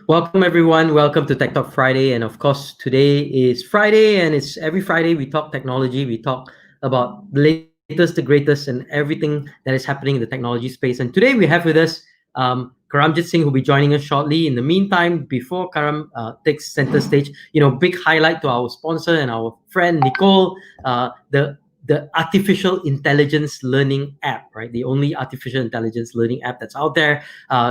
Welcome everyone. Welcome to Tech Talk Friday. And of course, today is Friday, and it's every Friday we talk technology. We talk about the latest, the greatest, and everything that is happening in the technology space. And today we have with us Karamjit Singh, who'll be joining us shortly. In the meantime, before Karam takes center stage, big highlight to our sponsor and our friend Nicole, the artificial intelligence learning app, right? The only artificial intelligence learning app that's out there.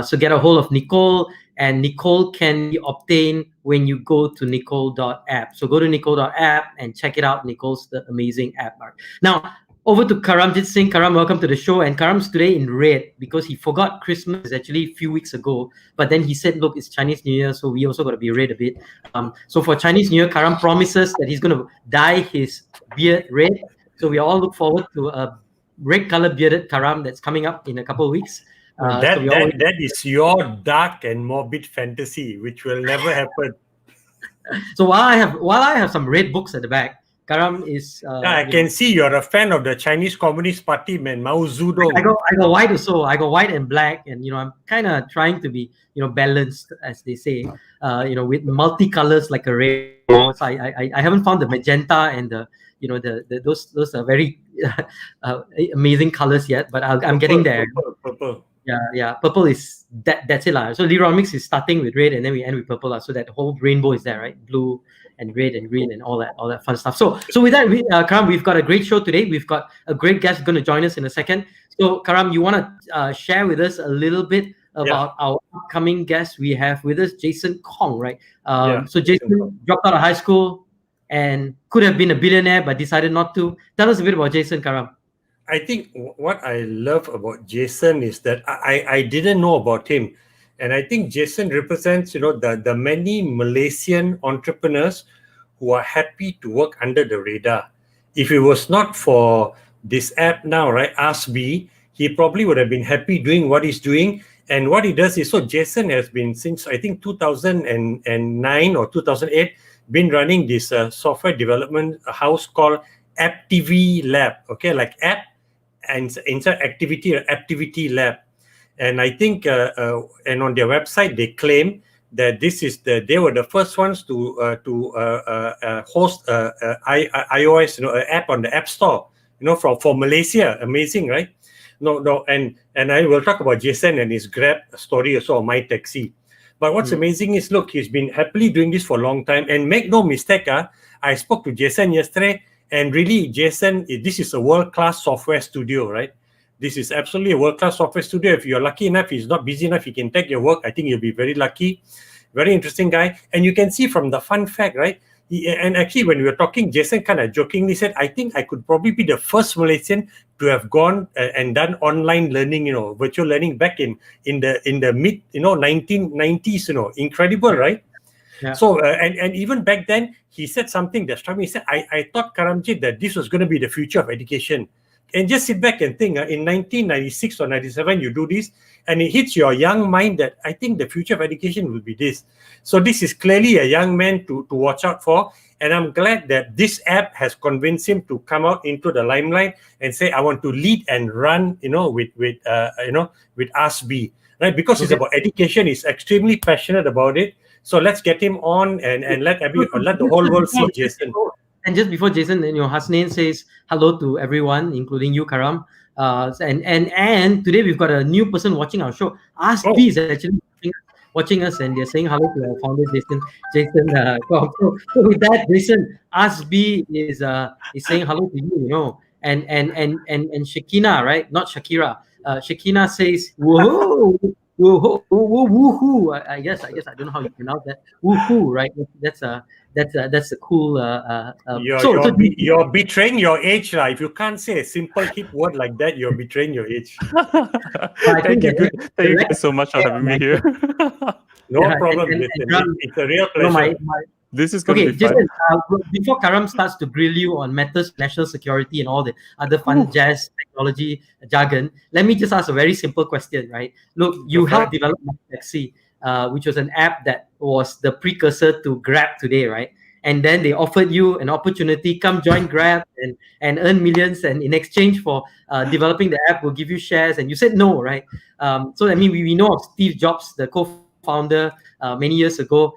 So get a hold of Nicole, and Nicole can be obtained when you go to nicole.app. So go to nicole.app and check it out. Nicole's the amazing app. Now, over to Karamjit Singh. Karam, welcome to the show. And Karam's today in red because he forgot Christmas is actually a few weeks ago. But then he said, look, it's Chinese New Year, so we also got to be red a bit. So for Chinese New Year, Karam promises that he's going to dye his beard red. So we all look forward to a red color bearded Karam that's coming up in a couple of weeks. That is your dark and morbid fantasy, which will never happen. So while I have some red books at the back, Karam is. I can see you're a fan of the Chinese Communist Party, man. Mao Zedong. I got white also. I got white and black, and I'm kind of trying to be balanced, as they say. With multicolors like a rainbow. So I haven't found the magenta and the those are very amazing colors yet, but I'm getting there. Purple. Yeah. Purple is that's it lah. So Leroy Mix is starting with red and then we end with purple lah. So that whole rainbow is there, right? Blue and red and green and all that fun stuff. So with that, Karam, we've got a great show today. We've got a great guest going to join us in a second. So Karam, you want to share with us a little bit about our upcoming guest? We have with us Jason Khong, right? So Jason dropped out of high school and could have been a billionaire but decided not to. Tell us a bit about Jason, Karam. I think what I love about Jason is that I didn't know about him. And I think Jason represents, the many Malaysian entrepreneurs who are happy to work under the radar. If it was not for this app now, right, AskBee, he probably would have been happy doing what he's doing. And what he does is, so Jason has been since, I think, 2009 or 2008, been running this software development house called AppTV Lab, okay, like app and inside activity lab. And I think and on their website they claim that they were the first ones to host iOS an app on the App Store, for Malaysia. Amazing, right? No, and I will talk about Jason and his Grab story also on My Taxi. But what's amazing is, look, he's been happily doing this for a long time. And make no mistake, I spoke to Jason yesterday. And really, Jason, this is a world-class software studio, right? This is absolutely a world-class software studio. If you're lucky enough, he's not busy enough, he can take your work. I think you'll be very lucky. Very interesting guy. And you can see from the fun fact, right? And actually, when we were talking, Jason kind of jokingly said, I think I could probably be the first Malaysian to have gone and done online learning, virtual learning back in the mid, 1990s, incredible, right? Yeah. So, and even back then, he said something that struck me. He said, I thought, Karamjit, that this was going to be the future of education. And just sit back and think, in 1996 or 97, you do this, and it hits your young mind that I think the future of education will be this. So this is clearly a young man to watch out for. And I'm glad that this app has convinced him to come out into the limelight and say, I want to lead and run, with AskBee, right? Because it's about education. He's extremely passionate about it. So let's get him on and let the whole world see Jason. And just before Jason, Hasnain says hello to everyone, including you, Karam. And today we've got a new person watching our show. AskBee is actually watching us, and they're saying hello to our founder, Jason. So with that, Jason, AskBee is saying hello to you, and Shakina, right? Not Shakira. Shakina says, whoa. Woohoo! I guess I don't know how you pronounce that. Woohoo! Right? That's a cool. You're betraying your age, right? If you can't say a simple hip word like that, you're betraying your age. Thank you guys so much for having me here. No problem. It's a real pleasure. This is going to be fun. Jason, before Karam starts to grill you on matters, national security, and all the other fun jazz technology jargon, let me just ask a very simple question, right? Look, you helped develop My Taxi, which was an app that was the precursor to Grab today, right? And then they offered you an opportunity, come join Grab and earn millions, and in exchange for developing the app, we'll give you shares, and you said no, right? So I mean, we know of Steve Jobs, the co-founder co-founder many years ago.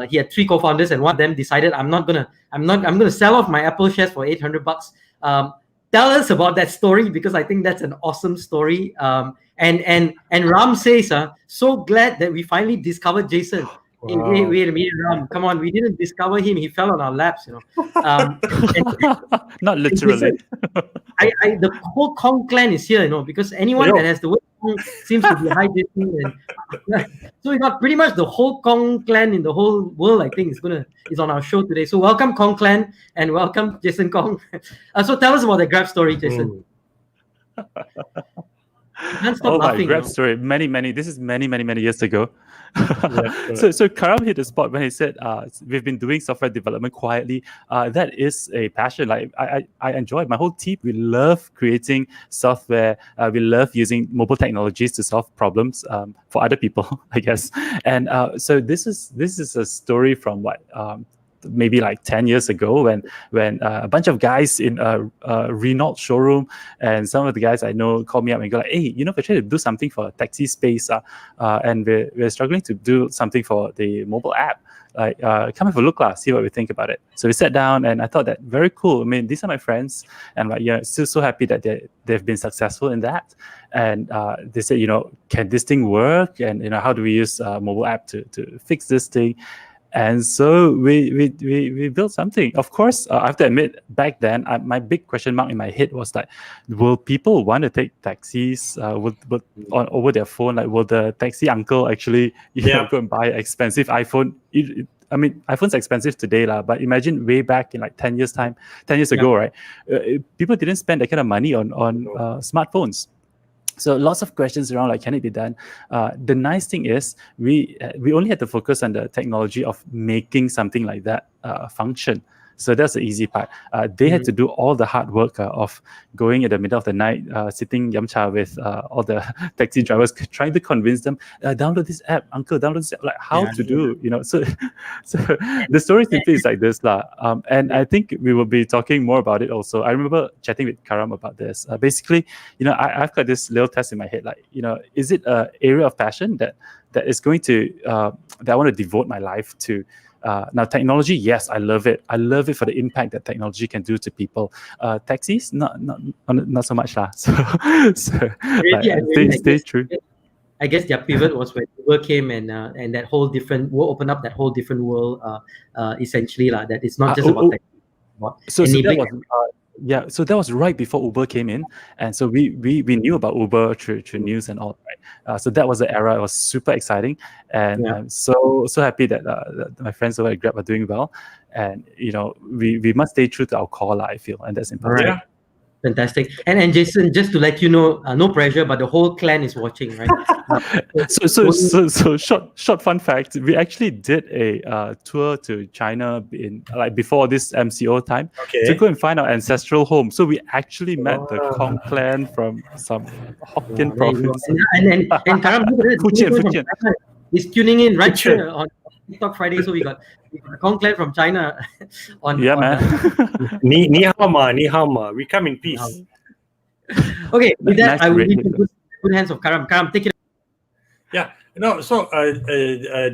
He had 3 co-founders, and one of them decided, I'm gonna sell off my Apple shares for $800. Tell us about that story, because I think that's an awesome story. And Ram says, so glad that we finally discovered Jason. Hey, wait a minute, Ram, come on, we didn't discover him. He fell on our laps, Not literally. The whole Khong clan is here, because anyone that has the word Khong seems to be high Jason. And so we got pretty much the whole Khong clan in the whole world, I think, is on our show today. So welcome Khong clan, and welcome Jason Khong. So tell us about the Grab story, Jason. You can't stop laughing. Grab story. This is many years ago. So Karam hit the spot when he said, we've been doing software development quietly. That is a passion. Like I enjoy it. My whole team, we love creating software. We love using mobile technologies to solve problems for other people, I guess. And so this is a story from maybe like 10 years ago when a bunch of guys in a Renault showroom, and some of the guys I know called me up and go like, hey, we're trying to do something for taxi space, and we're struggling to do something for the mobile app. Like, come have a look, see what we think about it. So we sat down, and I thought that very cool. I mean, these are my friends, and still so happy that they've been successful in that. And they said, can this thing work? And how do we use a mobile app to fix this thing? And so we built something. Of course, I have to admit, back then, my big question mark in my head was like, will people want to take taxis over their phone? Like, will the taxi uncle actually go and buy an expensive iPhone? I mean, iPhone's expensive today, but imagine way back in like 10 years ago, right? People didn't spend that kind of money on smartphones. So lots of questions around, like, can it be done? The nice thing is we only had to focus on the technology of making something like that function. So that's the easy part. They had to do all the hard work of going in the middle of the night, sitting yamcha with all the taxi drivers, trying to convince them, download this app, uncle, download this app, like how to do, So the story simply is like this. And I think we will be talking more about it also. I remember chatting with Karam about this. Basically, I've got this little test in my head, like, is it an area of passion that is going to, that I want to devote my life to? Now, technology, yes, I love it. I love it for the impact that technology can do to people. Taxis, not so much. Stay true. I guess their pivot was when Uber came and that whole different world opened up, that whole different world, essentially, that it's not just about technology. So that was right before Uber came in, and so we knew about Uber through news and all, right? So that was the era. It was super exciting, and I'm so happy that my friends over at Grab are doing well, and we must stay true to our core, I feel, and that's important. Right. Fantastic. And Jason, just to let you know, no pressure, but the whole clan is watching, right? So short fun fact: we actually did a tour to China before this MCO time to go and find our ancestral home. So we actually met the Khong clan from some Hokkien province. And Karam, Fujian. Is tuning in right here on TikTok Friday. So we got Khong clan from China on. Yeah, man. Ni hao ma. We come in peace. Okay, with that, I will leave it in good hands of Karam. Karam, take it. Yeah. So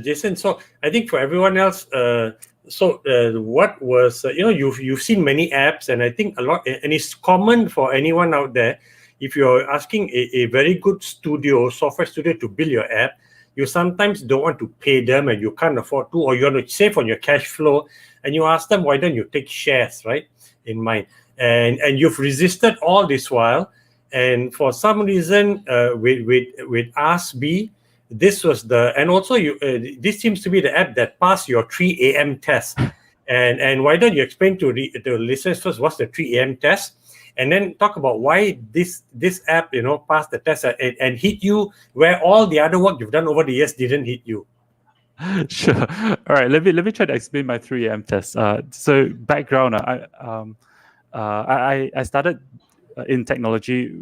Jason, so I think for everyone else, what was you've seen many apps, and I think a lot, and it's common for anyone out there. If you're asking a very good software studio to build your app, you sometimes don't want to pay them, and you can't afford to, or you want to save on your cash flow, and you ask them, why don't you take shares, right, in mind? And you've resisted all this while, and for some reason, with AskBee, this was and also this seems to be the app that passed your 3 a.m. test. And why don't you explain to the listeners first what's the 3 a.m. test, and then talk about why this app passed the test and hit you where all the other work you've done over the years didn't hit you. Sure. All right. Let me try to explain my 3 a.m. test. So background, I started in technology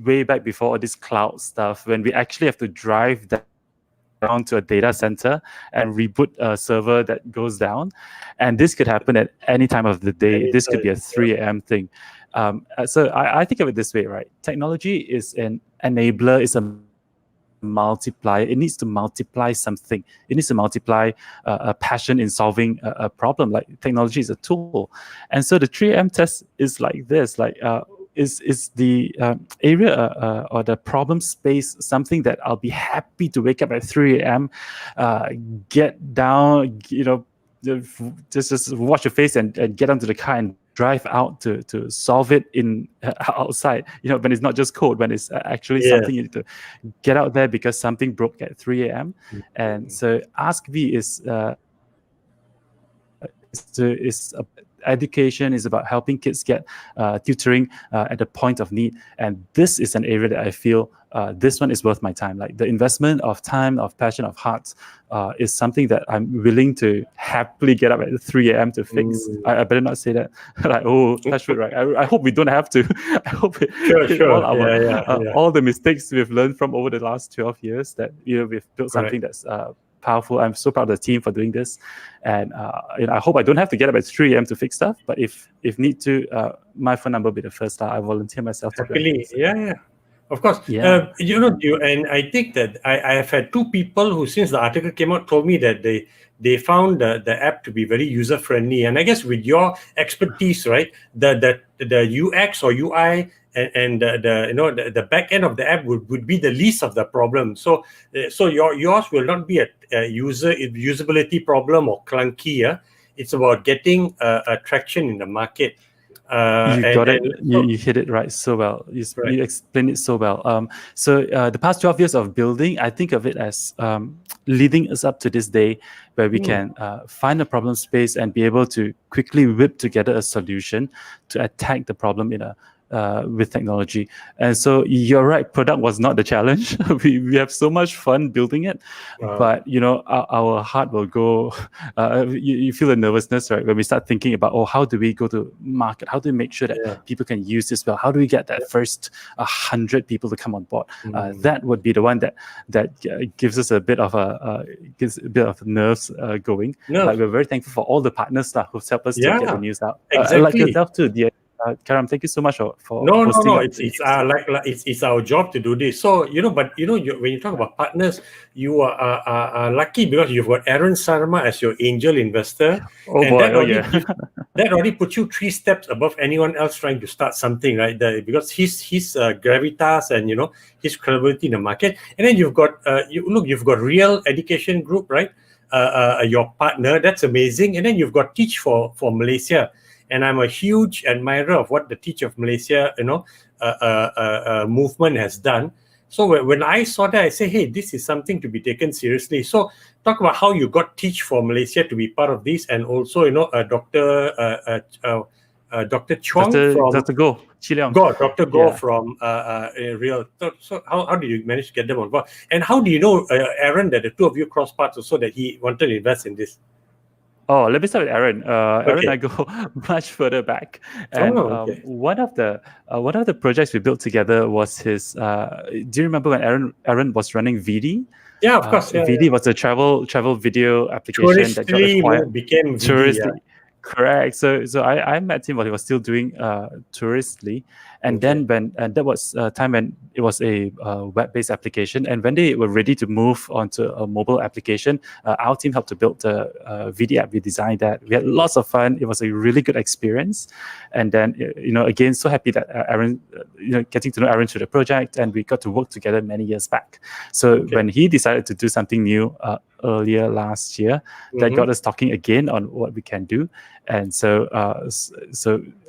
way back before all this cloud stuff, when we actually have to drive down to a data center and reboot a server that goes down. And this could happen at any time of the day. This could be a 3 a.m. thing. So I think of it this way, right? Technology is an enabler, is a multiplier. It needs to multiply something. It needs to multiply a passion in solving a problem. Like technology is a tool, and so the 3am test is like this. Like is the area or the problem space something that I'll be happy to wake up at 3am, get down, just wash your face and get onto the car and drive out to solve it in outside, when it's not just code, when it's actually something you need to get out there because something broke at 3am. And so AskBee is education, is about helping kids get tutoring at the point of need. And this is an area that I feel this one is worth my time. Like the investment of time, of passion, of heart is something that I'm willing to happily get up at 3am to fix. I better not say that. Like, that's right. I hope we don't have to. I hope all the mistakes we've learned from over the last 12 years that we've built something that's powerful. I'm so proud of the team for doing this, and I hope I don't have to get up at 3am to fix stuff. But if need to, my phone number will be the first. I volunteer myself to. Happily, of course. Yeah. And I think that I have had two people who, since the article came out, told me that they found the app to be very user friendly. And I guess with your expertise, right, the UX or UI and the back end of the app would be the least of the problem. So yours will not be a usability problem or clunky. Yeah? It's about getting traction in the market. You hit it right so well. You explained it so well. So the past 12 years of building, I think of it as leading us up to this day where we can find a problem space and be able to quickly whip together a solution to attack the problem in with technology. And so you're right, product was not the challenge. we have so much fun building it, but our heart will go, you feel the nervousness, right, when we start thinking about, how do we go to market, how do we make sure that people can use this well, how do we get that first 100 people to come on board. That would be the one that gives us a bit of nerves going. Like, we're very thankful for all the partners who've helped us to get the news out. Like yourself too, dear. Karam, thank you so much for hosting. It's our job to do this. So when you talk about partners, you are lucky because you've got Aaron Sarma as your angel investor. That already puts you 3 steps above anyone else trying to start something, right? Because his gravitas and his credibility in the market, and then you've got you've got Real Education Group, right? Your partner, that's amazing, and then you've got Teach for Malaysia. And I'm a huge admirer of what the Teach of Malaysia, movement has done. So when I saw that, I say, hey, this is something to be taken seriously. So talk about how you got Teach for Malaysia to be part of this, and also, Dr. Chong from Dr. Go, Dr. Go from Real. So how did you manage to get them on board? And how do you know, Aaron, that the two of you crossed paths so that he wanted to invest in this? Oh, let me start with Aaron. Aaron and I go much further back, and one of the projects we built together was his. Do you remember when Aaron was running VD? Yeah, of course. VD was a travel video application that got acquired. Became Touristly. Correct. So I met him while he was still doing Touristly, and then that was a time when it was a web-based application, and when they were ready to move onto a mobile application, our team helped to build the VD app. We designed that. We had lots of fun. It was a really good experience, and then again, so happy that Aaron, getting to know Aaron through the project, and we got to work together many years back. So when he decided to do something new earlier last year, that got us talking again on what we can do. And so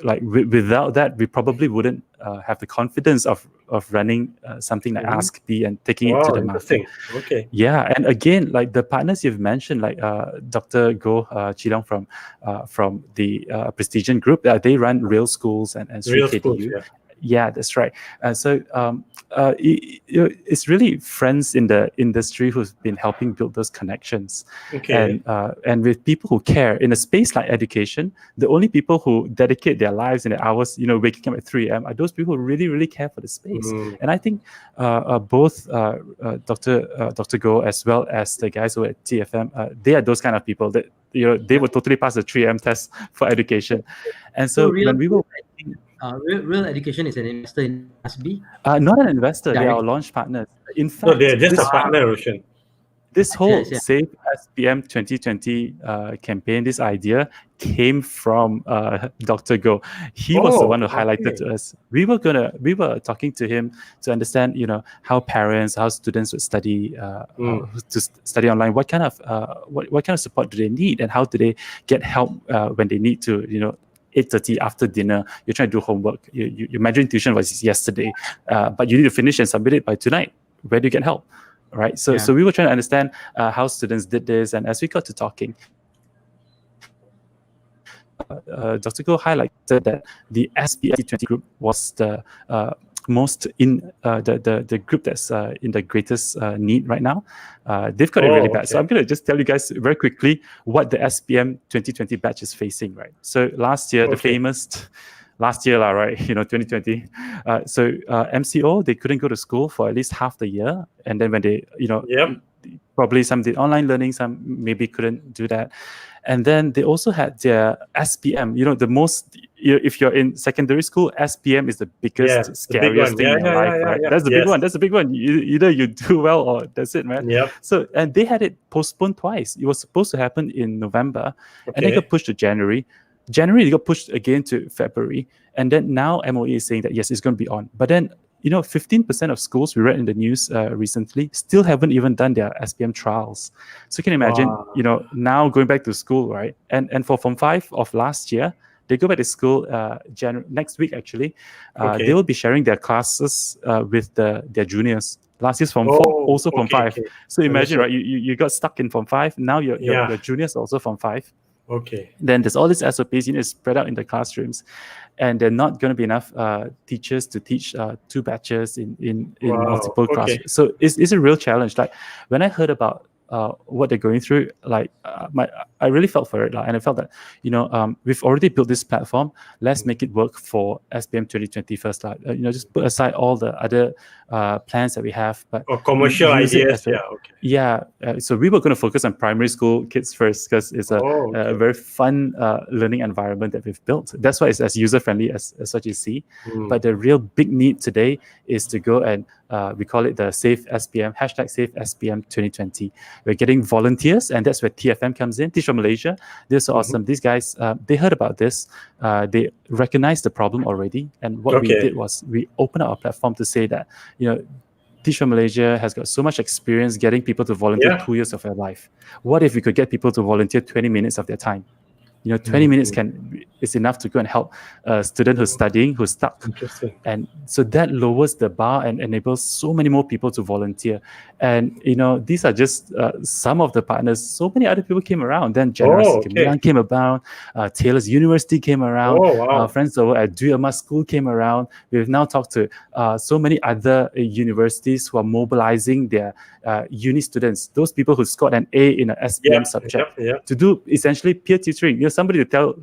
like without that, we probably wouldn't have the confidence of running something like AskBee and taking it to the market. Okay. Yeah, and again, like the partners you've mentioned, like Dr. Go Chilong from the Prestigian Group, they run Real Schools and Real KDU. Schools, Yeah, that's right. So it's really friends in the industry who've been helping build those connections. Okay. And with people who care in a space like education, the only people who dedicate their lives and their hours, waking up at 3am, are those people who really, really care for the space. And I think both Dr. Go as well as the guys who are at TFM, they are those kind of people that they would totally pass the 3am test for education. And so when we were Real Education is an investor in AskBee Not an investor, they are our direct. launch partners. In So fact, they're just a this partner, Roshan. this whole Yes, yeah. Save SPM 2020 campaign, this idea came from Dr. Go. He was the one who highlighted to us. We were talking to him to understand, how parents, how students would study to study online. What kind of what kind of support do they need, and how do they get help when they need to, 8:30 after dinner, you're trying to do homework. Your Mandarin tuition was yesterday, but you need to finish and submit it by tonight. Where do you get help? Right. So we were trying to understand how students did this. And as we got to talking, Dr. Go highlighted that the SPM 20 group was the most in the group that's in the greatest need right now. They've got it really bad. So I'm going to just tell you guys very quickly what the SPM 2020 batch is facing, right? So last year, the famous... Last year, right? 2020. So MCO, they couldn't go to school for at least half the year, and then when they, probably some did online learning, some maybe couldn't do that, and then they also had their SPM. The most, if you're in secondary school, SPM is the biggest, scariest thing in your life, right? That's the big one. That's the big one. Either you do well or that's it, man. So, and they had it postponed twice. It was supposed to happen in November, and they got pushed to January. January, they got pushed again to February. And then now MOE is saying that, yes, it's going to be on. But then, 15% of schools, we read in the news recently, still haven't even done their SPM trials. So you can imagine, now going back to school, right? And for Form 5 of last year, they go back to school next week, actually. They will be sharing their classes with their juniors. Last year's Form 4, also Form 5. So imagine, right? You got stuck in Form 5. Now your juniors also Form 5. Then there's all these SOPs, spread out in the classrooms, and they're not going to be enough teachers to teach 2 batches in multiple classes. So it's a real challenge. Like when I heard about what they're going through, like I really felt for it, and I felt that we've already built this platform. Let's make it work for SPM 2020 first. Just put aside all the other plans that we have, but commercial ideas. So we were going to focus on primary school kids first because it's a very fun learning environment that we've built. That's why it's as user friendly as what you see. But the real big need today is to go and we call it the Save SPM, #Save SPM 2020. We're getting volunteers, and that's where TFM comes in, Teach for Malaysia. They're so awesome. These guys, they heard about this. They recognized the problem already. And what we did was we opened up our platform to say that, Teach for Malaysia has got so much experience getting people to volunteer 2 years of their life. What if we could get people to volunteer 20 minutes of their time? 20 minutes is enough to go and help a student who's studying, who's stuck. And so that lowers the bar and enables so many more people to volunteer. And, these are just some of the partners. So many other people came around. Then Generosity came about. Taylor's University came around. Friends over at Duyama School came around. We've now talked to so many other universities who are mobilizing their uni students, those people who scored an A in an SPM subject, to do essentially peer tutoring. Somebody to tell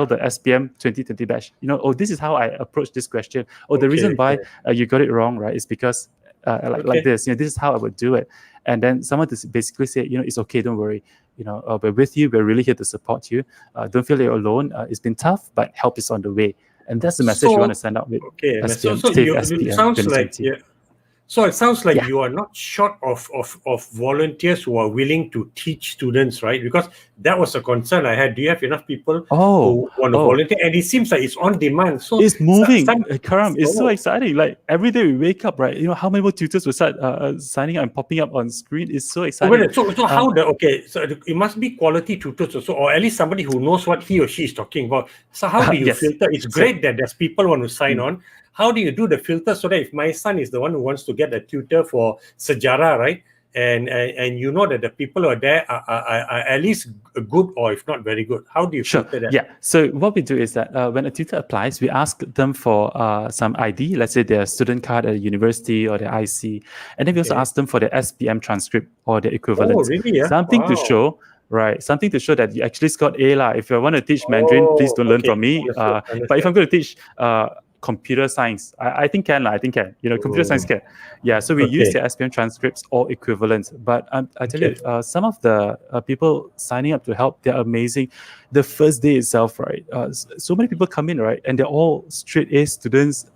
the SPM 2020 batch, this is how I approach this question. The reason why you got it wrong, right, is because like this. This is how I would do it. And then someone to basically say, it's okay, don't worry. We're with you. We're really here to support you. Don't feel you're alone. It's been tough, but help is on the way. And that's the message we want to send out with SPM. It sounds like So it sounds like you are not short of volunteers who are willing to teach students, right? Because that was a concern I had. Do you have enough people who want to volunteer? And it seems like it's on demand. So it's moving. Karam, it's so exciting. Like every day we wake up, right? How many more tutors will start signing up and popping up on screen? It's so exciting. So how so it must be quality tutors also, or at least somebody who knows what he or she is talking about. So how do you filter? It's great that there's people who want to sign on. How do you do the filter so that if my son is the one who wants to get a tutor for sejarah, right? And that the people who are there are at least good, or if not very good. How do you filter that? So what we do is that when a tutor applies, we ask them for some ID, let's say their student card at a university or their IC. And then we also ask them for their SPM transcript or their equivalent. Really? Something to show. Right, something to show that you actually scored A. If you want to teach Mandarin, please don't learn from me. But if I'm going to teach computer science. I think can. I think can. Computer science can. Yeah, so we use the SPM transcripts or equivalent. But I tell you, some of the people signing up to help, they're amazing. The first day itself, right? So many people come in, right? And they're all straight A students.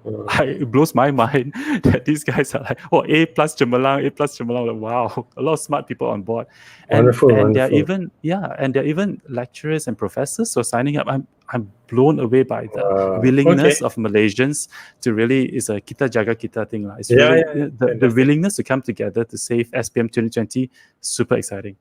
It blows my mind that these guys are like, A plus Cemerlang, A plus Cemerlang. Like, wow, a lot of smart people on board. And they're even lecturers and professors who are signing up. I'm blown away by the willingness of Malaysians to really, it's a kita jaga kita thing. It's really the willingness to come together to save SPM 2020, super exciting.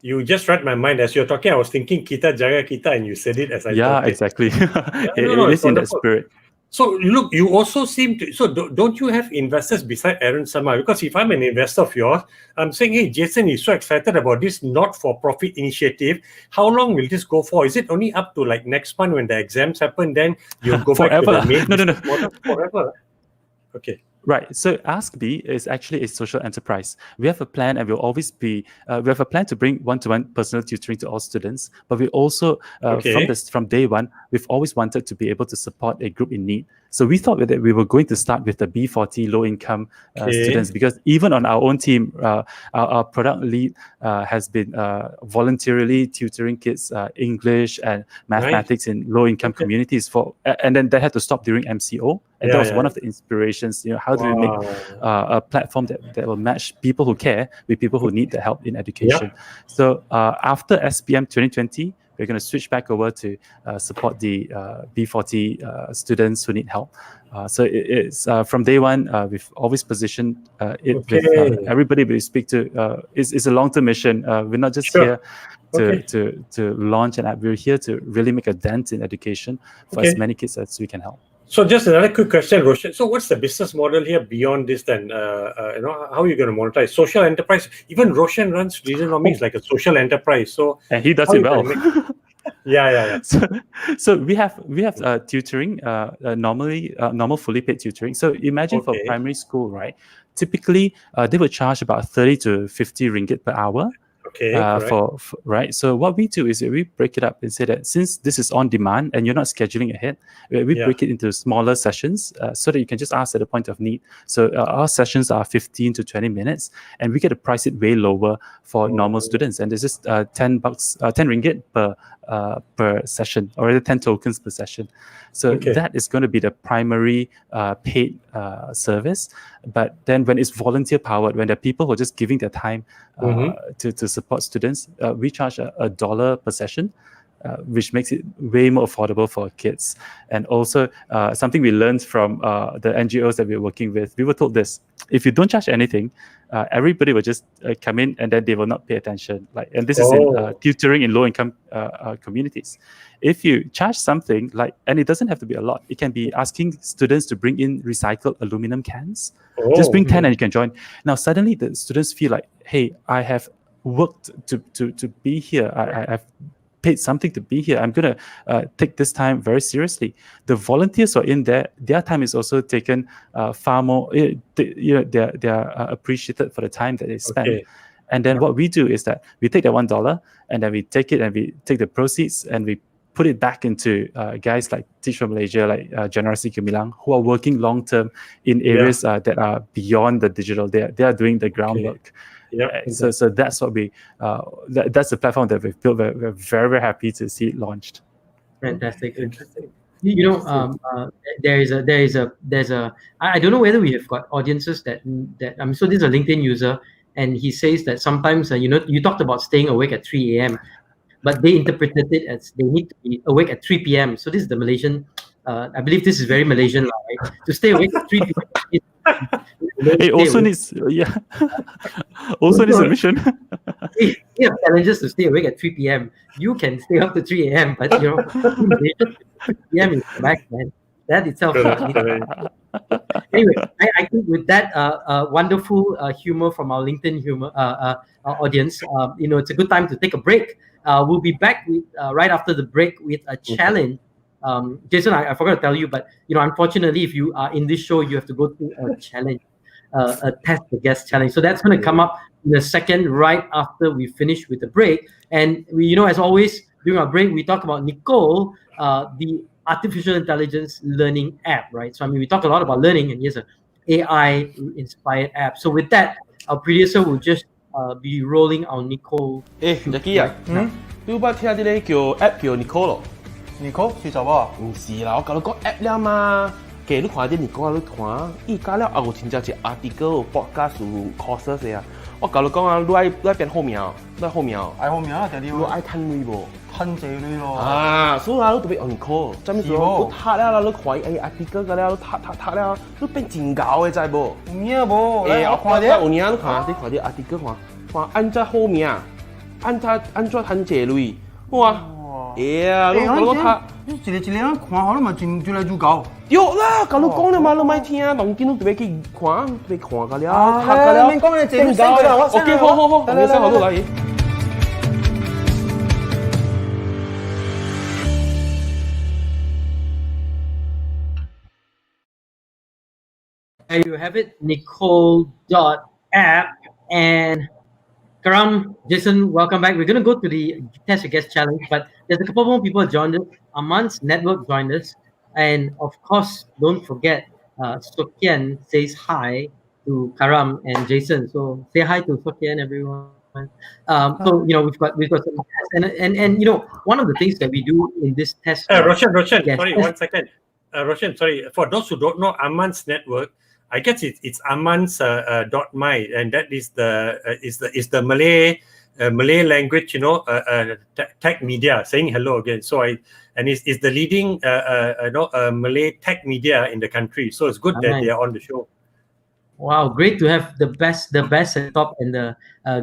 You just read my mind as you're talking. I was thinking kita jaga kita, and you said it as I thought. Yeah, exactly. It is in that spirit. So look, you also seem to. So don't you have investors beside Aaron Sama? Because if I'm an investor of yours, I'm saying, hey, Jason is so excited about this not-for-profit initiative. How long will this go for? Is it only up to like next month when the exams happen? Then you'll go back to the main model forever. Okay. Right. So AskBee is actually a social enterprise. We have a plan, and we'll always be. We have a plan to bring one-to-one personal tutoring to all students. But we also, from day one, we've always wanted to be able to support a group in need. So we thought that we were going to start with the B40 low-income students, because even on our own team, our product lead has been voluntarily tutoring kids English and mathematics in low-income communities and then they had to stop during MCO. And that was one of the inspirations. How do we make a platform that will match people who care with people who need the help in education? So after SPM 2020, we're going to switch back over to support the B40 students who need help. So it's from day one, we've always positioned it with everybody we speak to. It's a long-term mission. We're not just here to launch an app. We're here to really make a dent in education for as many kids as we can help. So just another quick question, Roshan. So what's the business model here beyond this then? How are you going to monetize? Social enterprise. Even Roshan runs Reasonomics like a social enterprise. So and he does it well. So we have tutoring, normal fully paid tutoring. So imagine for primary school, right? Typically, they would charge about 30 to 50 ringgit per hour. Right. So what we do is we break it up and say that since this is on demand and you're not scheduling ahead, we break it into smaller sessions so that you can just ask at the point of need. So our sessions are 15 to 20 minutes, and we get to price it way lower for normal students. And this is 10 ringgit per session, or rather 10 tokens per session. So that is going to be the primary paid service. But then when it's volunteer powered, when there are people who are just giving their time to support students, we charge $1 per session, which makes it way more affordable for kids. And also something we learned from the NGOs that we're working with, we were told this: if you don't charge anything, everybody will just come in and then they will not pay attention. And this is in tutoring in low-income communities. If you charge something, and it doesn't have to be a lot, it can be asking students to bring in recycled aluminum cans. Just bring 10 and you can join. Now suddenly the students feel like, hey, I have worked to be here. I've paid something to be here. I'm going to take this time very seriously. The volunteers who are in there, their time is also taken far more. They are appreciated for the time that they spend. And then what we do is that we take that $1 and then we take it and we take the proceeds and we put it back into guys like Teach for Malaysia, like Generosity Gemilang, who are working long term in areas that are beyond the digital. They are doing the groundwork. So that's what that's the platform that we've built. We're very, very happy to see it launched. Fantastic. There's a I don't know whether we have got audiences that so this is a LinkedIn user, and he says that sometimes you talked about staying awake at 3 a.m. but they interpreted it as they need to be awake at 3 p.m. So this is the Malaysian. I believe this is very Malaysian, right? To stay awake at 3 p.m. It also needs, also needs a mission. If you have challenges to stay awake at 3 p.m., you can stay up to 3 a.m. But 3 p.m. is back, man. That itself. Anyway, I think with that wonderful humor from our LinkedIn audience, it's a good time to take a break. We'll be back with right after the break with a challenge. Jason, I forgot to tell you, but unfortunately, if you are in this show, you have to go through a challenge, a test the guest challenge. So that's going to come up in a second, right after we finish with the break. And we, as always, during our break, we talk about Nicole, the artificial intelligence learning app, right? So I mean, we talk a lot about learning, and here's a AI inspired app. So with that, our producer will just be rolling our Nicole. ，Jackie 啊，你有捌聽啲咧叫 app 叫 Nicole 咯？ Nicole 是什麼？唔是啦，我甲你講 app 了嘛。嘅你看啲 Nicole 你看，伊加了後真正是 article、podcast、courses 嘅啊。我甲你講啊，你愛變好命，你愛好命。愛好命啊，爹哋。你愛趁錢無？趁錢你咯。啊，所以啊，你特別用 Nicole，做咩事？你讀了啦，你看誒 article 嘅了，讀了，你變真夠嘅，知無？唔嘢無，我看啲有影，你看啲 article 看安怎好命，安怎趁錢類，哇！呀，你講讀。你一個看好了嘛，真來就夠。有啦，甲你講了嘛，你咪聽，當今你特別去看，特別看個了，讀個了，你講嘅真夠啦。OK，好，你先好到來。There you have it, Nicole.app. And Karam, Jason, welcome back. We're going to go to the Test Your Guess challenge, but there's a couple more people joined us. Aman's network joined us. And of course, don't forget, Sokian says hi to Karam and Jason. So say hi to Sokian, everyone. So, we've got some tests. And one of the things that we do in this test. Roshan, yes, sorry, 1 second. Roshan, sorry. For those who don't know Aman's network, I guess it's Aman's .my, and that is the Malay language, tech media. Saying hello again. So it's the leading Malay tech media in the country. So it's good that they are on the show. Wow, great to have the best and top and the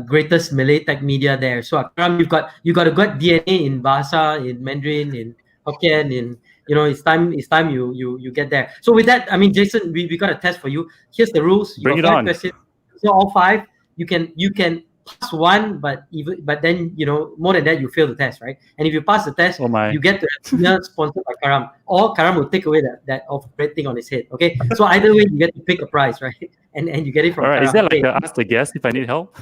greatest Malay tech media there. So Karam, you got a good DNA in Bahasa, in Mandarin, in Hokkien, in it's time you get there. So with that, I mean, Jason, we got a test for you. Here's the rules. Bring it on. Questions. So all 5, you can pass 1, but then more than that you fail the test, right? And if you pass the test, you get to have dinner sponsored by Karam, or Karam will take away that red thing on his head. Okay, so either way you get to pick a prize, right? And you get it from. All right, Karam. is that like ask the guest if I need help?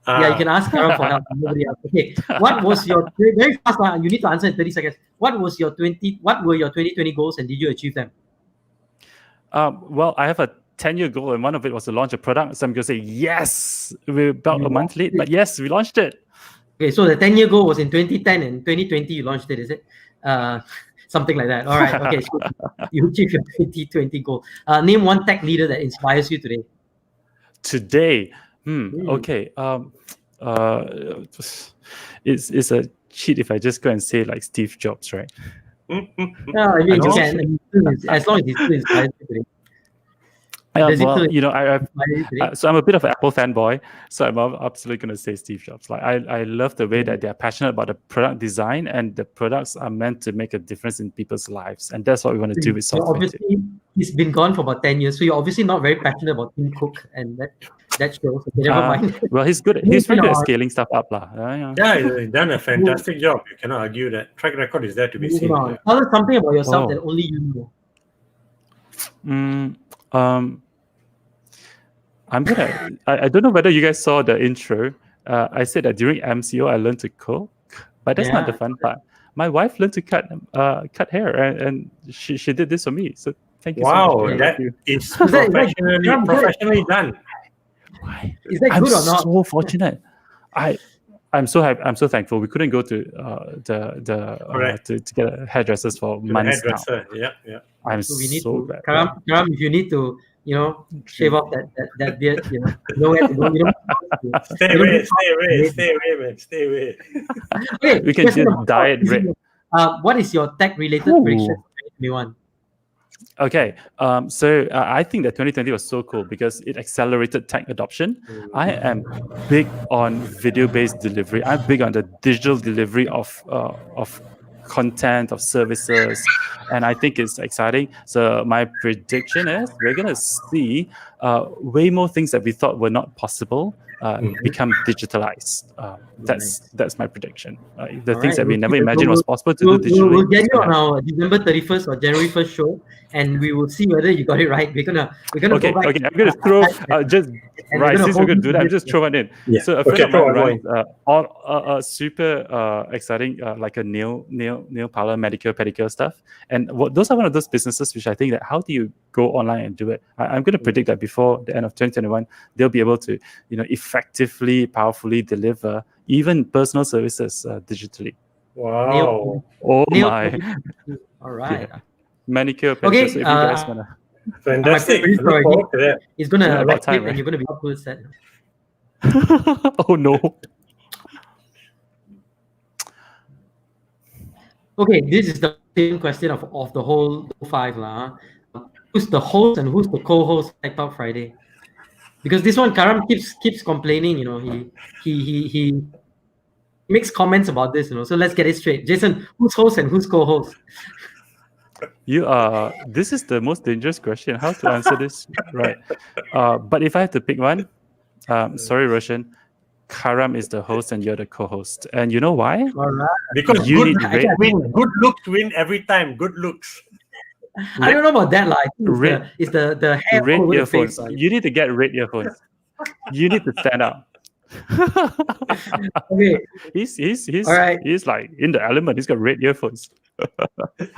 Yeah, you can ask Karam for help. Nobody else. Okay. What was your very fast? You need to answer in 30 seconds. What were your 2020 goals, and did you achieve them? Well, I have a 10-year goal, and one of it was to launch a product. So I'm going to say yes. We're about a month late, but yes, we launched it. Okay, so the 10-year goal was in 2010, and 2020 you launched it, is it? Something like that. All right. Okay, so you achieved your 2020 goal. Name one tech leader that inspires you today. Today. Okay. It's a cheat if I just go and say like Steve Jobs, right? No, I mean you can, as long as he's still inspired you today. So I'm a bit of an Apple fanboy, so I'm absolutely going to say Steve Jobs. Like I love the way that they're passionate about the product design, and the products are meant to make a difference in people's lives, and that's what we want to do with software. Obviously, he's been gone for about 10 years, so you're obviously not very passionate about Tim Cook, and that shows. So never mind. Well, he's good. He's very good at scaling stuff up, lah. Yeah, he's done a fantastic job. You cannot argue that. Track record is there to be seen. Tell us something about yourself that only you know. I'm gonna. I don't know whether you guys saw the intro. I said that during MCO I learned to cook, but that's not the fun part. My wife learned to cut hair, and she did this for me. So thank you so much. Wow, that is professionally done. Why? Is that good or not? So fortunate. I'm so happy. I'm so thankful. We couldn't go to to get hairdressers for months now. Yeah. I'm so glad. Karam, if you need to, shave off that beard, nowhere to go. Stay away, man. Stay away. Okay, we can just dye it red. What is your tech-related prediction for 2021? Okay, so I think that 2020 was so cool because it accelerated tech adoption. I am big on video-based delivery. I'm big on the digital delivery of content, of services, and I think it's exciting. So my prediction is we're going to see way more things that we thought were not possible become digitalized. That's my prediction. The All things right. that we never So imagined was possible to do digitally. We'll get is you gonna on happen. our December 31st or January 1st show, and we will see whether you got it right. We're gonna Okay, go back. okay. I'm gonna throw just and right. we're gonna Since we're hold gonna you do to that, I'm this. just throwing it in. Yeah. So a friend Okay, of mine throw one runs on a super exciting like a nail parlor, manicure, pedicure stuff. And those are one of those businesses which I think that how do you go online and do it? I'm going to predict that before the end of 2021, they'll be able to effectively, powerfully deliver even personal services digitally. Wow. Oh Nail- my! All right. Yeah. Manicure, pedicure. Okay. So if you guys wanna, Fantastic. My Look forward to that. It's gonna about wreck time, it, right? and you're gonna be upwards set. oh no. Okay, this is the same question of the whole five lah. Who's the host and who's the co-host of Tech Talk Friday? Because this one, Karam keeps complaining. He makes comments about this. So let's get it straight. Jason, who's host and who's co-host? This is the most dangerous question. How to answer this? Right. But if I have to pick one, sorry, Roshan, Karam is the host and you're the co-host. And you know why? All right. Because You good, need good looks win every time. Good looks. I don't know about that, like Red- it's the hair all Red over the earphones. face. Like. You need to get red earphones. You need to stand up. Okay. He's All right. he's like in the element. He's got red earphones.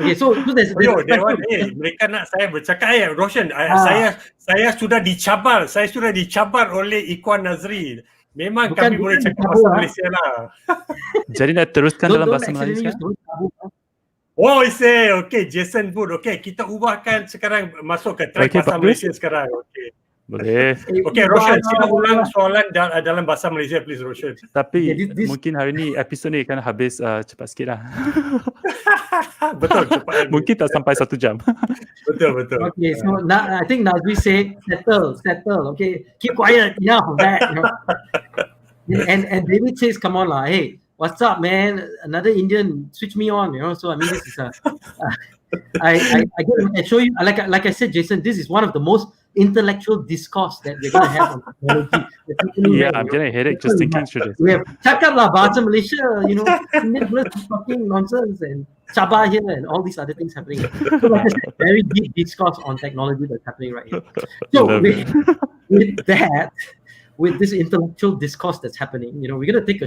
Okay, so there's Yo, a that one, special- mereka nak saya bercakap Roshan. Saya sudah dicabar. Saya sudah dicabar oleh Ikhwan Nazri. Memang Bukan- kami boleh bukan cakap dicabar, bahasa ah. Malaysia lah. Jadi nak teruskan dalam don't bahasa accidentally Melayu use the word tabu. Oh, say, okay, Jason Wood. Okay, kita ubahkan sekarang masuk ke track Okay, bahasa bagus. Malaysia sekarang. Okay. Boleh. Okay, Roshan, sila ulang soalan dalam bahasa Malaysia, please, Roshan. Tapi Okay, this- mungkin hari ni episod ni kan habis cepat sikit lah. Betul, cepat. Mungkin tak sampai 1 jam. Betul. Okay, so I think Nazri said settle. Okay, keep quiet. Enough of that. And David says, come on lah. Hey, what's up, man? Another Indian, switch me on. So I mean, this is I show you. Like I said, Jason, this is one of the most intellectual discourse that we're gonna have on technology. Yeah, I'm getting a headache just thinking through this. We have cakap lah bahasa Malaysia, Indian talking nonsense and Sabah here and all these other things happening. So like I said, very deep discourse on technology that's happening right here. So Love with this intellectual discourse that's happening, we're gonna take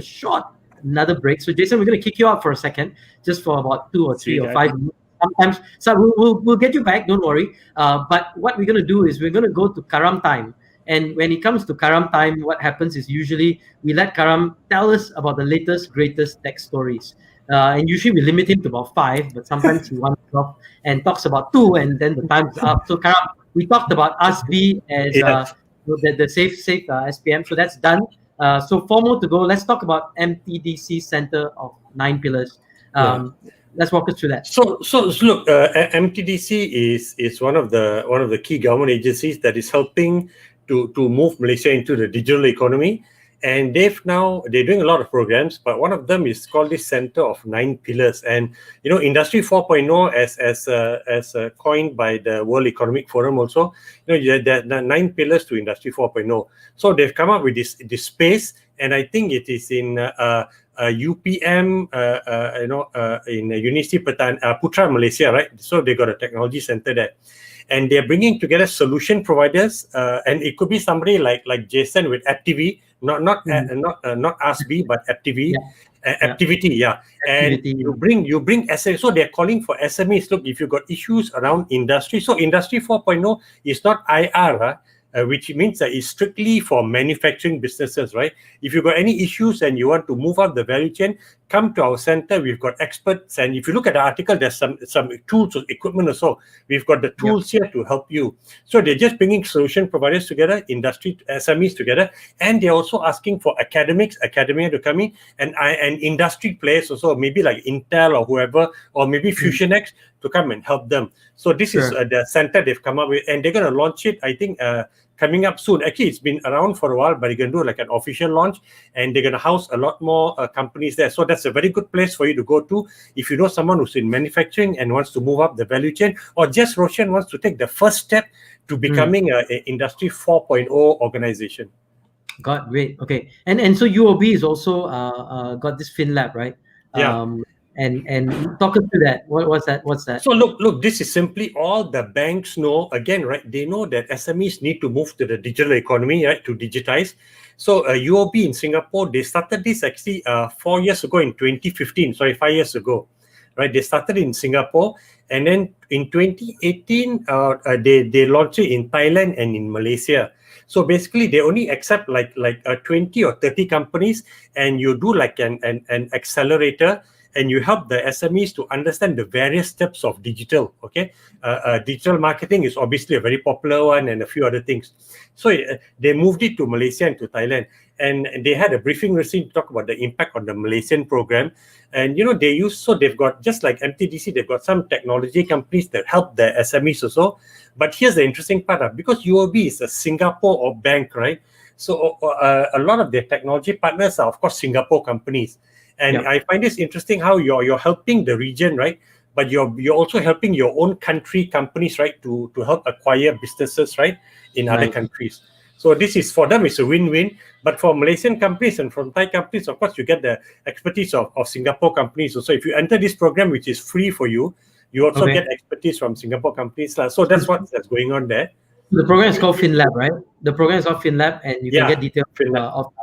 another break. So Jason, we're gonna kick you out for a second, just for about 2 or 3 or 5 minutes. Sometimes, so we'll get you back. Don't worry. But what we're gonna do is we're gonna go to Karam time. And when it comes to Karam time, what happens is usually we let Karam tell us about the latest, greatest tech stories. And usually we limit him to about 5, but sometimes he wants to talk and talks about 2, and then the time's up. So Karam, we talked about AskBee as the safe SPM. So that's done. So 4 more to go. Let's talk about MTDC Center of 9 Pillars. Let's walk us through that. So look, MTDC is one of the key government agencies that is helping to move Malaysia into the digital economy, and they're doing a lot of programs, but one of them is called this Center of 9 Pillars. And Industry 4.0 as coined by the World Economic Forum also, there are 9 pillars to Industry 4.0. So they've come up with this space, and I think it is in UPM, in University Putra, Malaysia, right? So they got a technology center there, and they're bringing together solution providers, and it could be somebody like Jason with AppTV, not AskBee, but AppTV. Activity, and you bring SMEs. So they're calling for SMEs. Look, if you got issues around industry, so Industry 4.0 is not IR, which means that it's strictly for manufacturing businesses, right? If you've got any issues and you want to move up the value chain, come to our center. We've got experts, and if you look at the article, there's some tools or equipment also. We've got the tools here to help you. So they're just bringing solution providers together, industry SMEs together, and they're also asking for academia to come in, and industry players also, maybe like Intel or whoever, or maybe FusionX to come and help them. So this is the center they've come up with, and they're going to launch it, I think, coming up soon. Actually, it's been around for a while, but they're going to do like an official launch, and they're going to house a lot more companies there. So that's a very good place for you to go to if you know someone who's in manufacturing and wants to move up the value chain, or just Roshan wants to take the first step to becoming an Industry 4.0 organization. Got great. Okay, and so UOB is also got this FinLab, right? Yeah. And talk us through that. What's that? What's that? So look, this is simply all the banks know. Again, right? They know that SMEs need to move to the digital economy, right? To digitize. So UOB in Singapore, they started this actually 4 years ago in 2015. Sorry, 5 years ago, right? They started in Singapore, and then in 2018, they launched it in Thailand and in Malaysia. So basically, they only accept like 20 or 30 companies, and you do like an accelerator, and you help the SMEs to understand the various steps of digital. Okay, digital marketing is obviously a very popular one, and a few other things. So they moved it to Malaysia and to Thailand, and they had a briefing recently to talk about the impact on the Malaysian program. And they've got, just like MTDC, they've got some technology companies that help the SMEs also. But here's the interesting part, because UOB is a Singapore or bank, right? So a lot of their technology partners are, of course, Singapore companies. And I find this interesting how you're helping the region, right? But you're also helping your own country companies, right, to help acquire businesses, right, in other countries. So this is, for them, it's a win-win. But for Malaysian companies and from Thai companies, of course, you get the expertise of Singapore companies. So if you enter this program, which is free for you, you also get expertise from Singapore companies. So that's what's going on there. The program is called FinLab, right? The program is called FinLab, and you can get details of